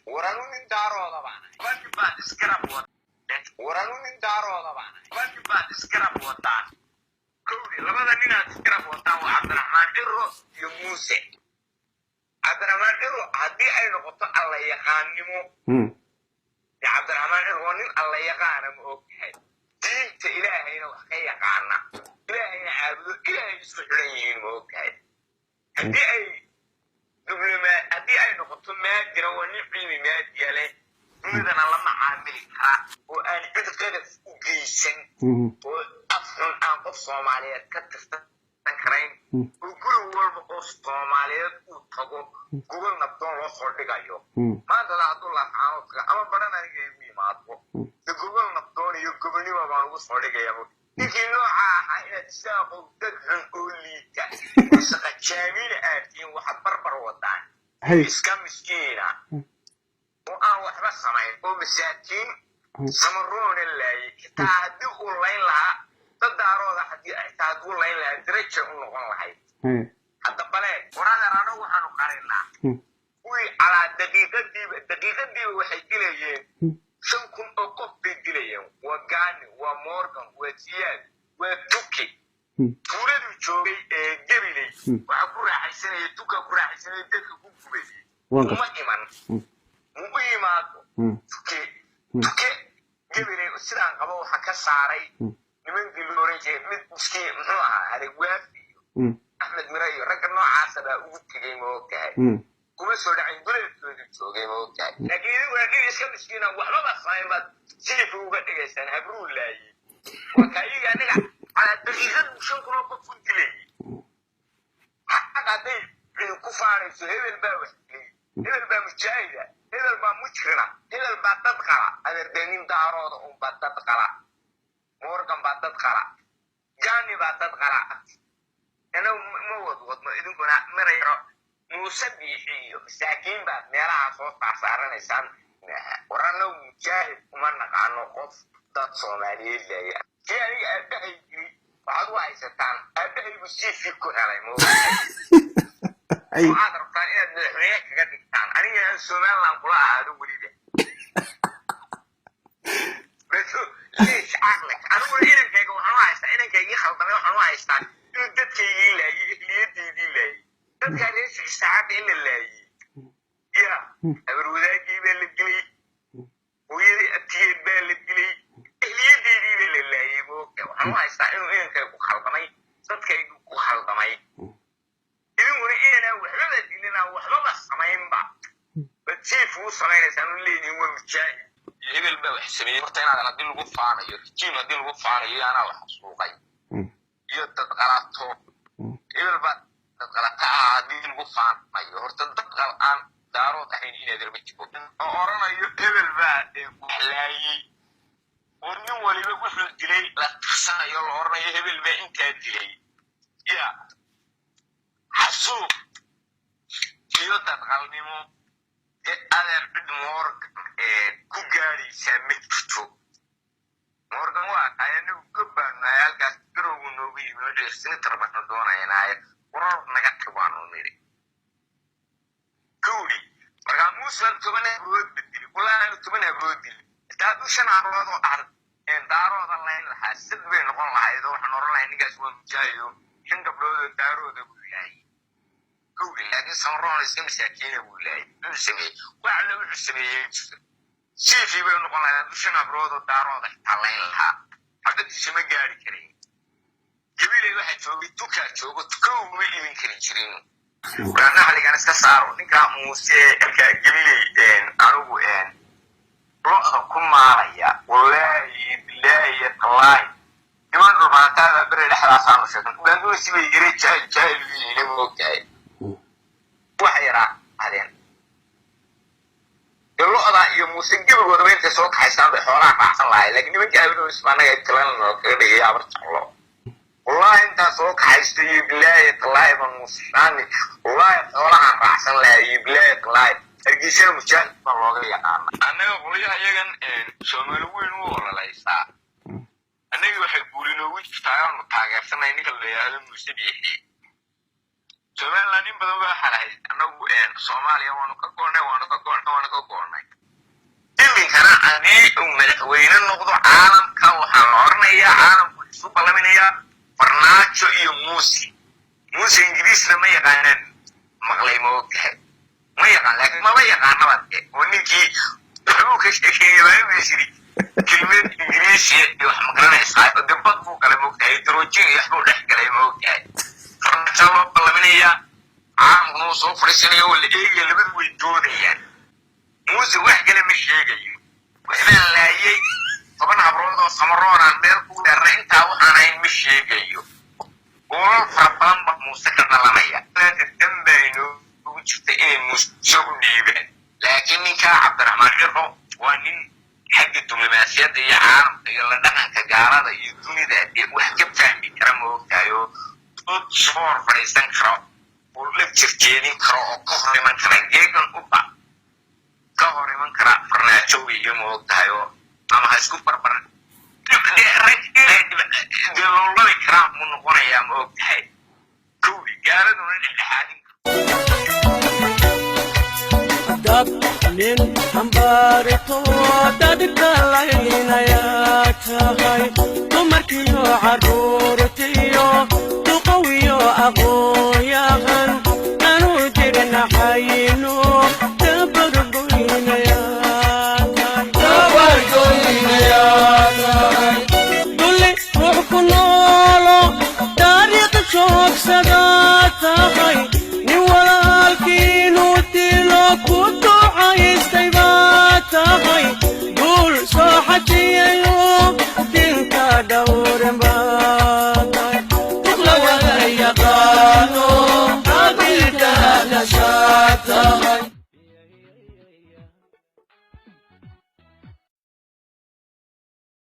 ورانو من دارو طبعا وانت بعد سكراب ورانو من دارو طبعا وانت بعد سكراب وطان كودي لبدا نينا سكراب وطان وعبد الرحمن إرو يموسى عبد الرحمن إرو هدي أي نقطة الله يقانمو يا عبد الرحمن إرو نين الله يقانمو أوكي دينت إلهينا وحكي يقانا إلهينا عابدو إلهي يسفحلين أوكي هدي أي هدii ay noqoto maadira waa nin cilmi maadiya leh dunidana lama caamili kara oo aan cid qadaf u geysan oo afxun aan qof soomaaliyeed ka tirsan karayn oo guri walba oo soomaaliyeed uu tago gobol nabdoon loo soo dhigayo maanta hadduu laafcaanoodka ama baran aniga igu yimaado gobol nabdoon iyo gobolnimo baan ugu soo dhigaya ninkii nooca ahaa inaad isaaqo dad xun oo liita shaqa jaamiina aadtiin waxaad barbar wadaan iska miskiina oo aan waxba samayn oo masaakiin samaroona laayay xitaa haddii uu layn lahaa dad daarooda xitaa hadduu layn lahaa daraja u noqon lahayd hadda bale waradeer anagu waxaanu qarinaa kuwii calaa daqiiqadiiba waxay dilayeen 5,000 oo qof bay dilayeen waa gaani waa morgan waa siyaad waa tuki tuuladu joogay ee gabilay waxaa ku raaxaysanaya tuka ku raaxaysanaya dadka ku gubay uma iman mu imaado tuke gabilay sidaan qabo waxa ka saaray nimankii loo oran jiray mid miskiin muxuu ahaa arigwaafi axmed mirayo ragga noocaasa baa ugu tegay moogahay kuma soo dhacayn duleedkooda joogay moogahay laakiin idigu haddii iska miskiina waxbaba samayn baad silifka uga dhigaysaan habruu laayay waa iyaga aniga calaa daqiiqad 5,000 oo qof ku dilayay xaq hadday ku faanayso hebel baa wax dilay hebel baa mujaahida hebel baa mujrina hebel baa dad qala adeerdenin daarooda unbaa dad qala morgan baa dad qala gaani baa dad qala أنا موضوع إذن كنا مريرو موسبي حيو مساكين بعد ميراها صوت عصارنا إنسان ورانا مجاهد ومن نقانو قف ضد صومالي اللي يعني أبدأ بعض واحد ستان أبدأ يبسيط في كل على مو وهذا ربطان إذا نحريك قد كان أنا الصومال لنقلها هذا وليده بس ليش عقلك أنا أقول إذن كي يقول حنوها يستان إذن كي يخلطني وحنوها يستان dadka ii laayay liyadii laayay dadka reesh saacad in la laayay ya abarwadaagii baa la dilay hooyadii abtiyeed baa la dilay liyadii baa la laayay waxaan u haystaa inuu idankay ku khaldamay dadkaygu ku khaldamay idinkuna inaan waxbaba dilina waxbaba samaynba bad jiif uu samaynaysaa anu leedihin waa mujaahid hebel baa wax sameeyey horta inaadan haddii lagu faanayo jiim haddii lagu faanayo anaa wax suuqay يدد قراتو إبل بعد قراتها دين قفان مايو هرتد قرآن دارو تحين إلى ذي المجبور أورانا إبل بعد وحلاي ونيو ولي بقول الدليل لا تحسن يلا أورانا إبل بعد إنت الدليل يا حسوب يدد قلنيمو أنا بد مورك كوجاري سامتشو morgan waa ayanu ku baanay halkaas garowgu noogu yimid senator baan doonaynaa warar naga tabaano miri kuuli marka muusan toban abrood bedeli kulaan toban abrood dil taadu shan abrood oo ar in daarooda leen lahaa sid bay noqon lahayd waxaan oran lahayn nigaas waa mujaahido shan gabdhood daarooda buu yahay kuuli laakiin samroon isma saakiina buu yahay uu sameeyay waxa lagu sameeyay سيفي بينو قلنا دوشنا برودو دارو حتالين لها حقا تيسما قاري كرين جبيلي واحد جوغي توكا جوغو تكو ميلي من كرين جرينو ورانا حالي كان استسارو نكا موسي جبيلي أروغو رؤى كما عليا والله بالله الله كمان ربانتا بري الحراسان وشكرا وقاندو سيبي يري جاهل ويلي نمو جاهل وحيرا علينا اللقطة يموسن قبل ودوين تسوق حيستان بحوالها فاحسن الله لكن من كابلو اسمعنا يتكلم كده يابرت الله والله انت سوق حيستي بالله الله من موسيقاني والله حوالها فاحسن الله بالله الله الجيشين مجال الله يقام أنا أقول يجن سوملوين ولا ليسا أنا يحبون ويش تايم تاجر سنة إنك اللي هذا مسبيحي Somaliland in badan baa xalahay anagu Soomaaliya waanu ka go'nay iminkana adii madaxweyne noqdo caalamka waxaa la oranayaa caalamku isu balaminayaa farnaajo iyo muuse ingiriisna ma yaqaanaan maqlay ma ogtahay ma yaqaan laakiin maba yaqaanaba oo ninkii wuxuu ka sheekeeyay baa meeshii كلمة إنجليزية يوحنا إسحاق دبض بوك على موقعي تروجين يحبوا نحكي على موقعي فرنسا الله بالله عام ونص فرسنة ولا إيه اللي بدو يجود يعني موسى واحد اللي مش يجي وإحنا لا يجي طبعا عبرنا سمرون عن بيركو الرئيسة وأنا مش يجي وفربان موسى كنا لمية لا تتم بينه وجدت إيه موسى نيبه لكني كعبد الرحمن عرو وأني حق الدبلوماسية دي عام يلا دقن كجارة يدوني ده وحكي فهمي كرام وقتايو تود شور فريسان كرا ولب تفكيري كرا كهري من كرا جيجن أوبا كهري من كرا فرناچو يوم وقتايو أما هسكو بربر دي لولا كرام من قنا يوم وقتاي كوي جارة دون الحادي nin hambaarito dadka laynaya tahay dumarkiyo caruurtiyo duqawiyo aqooyahan anu jirnaxayno dabargoynaya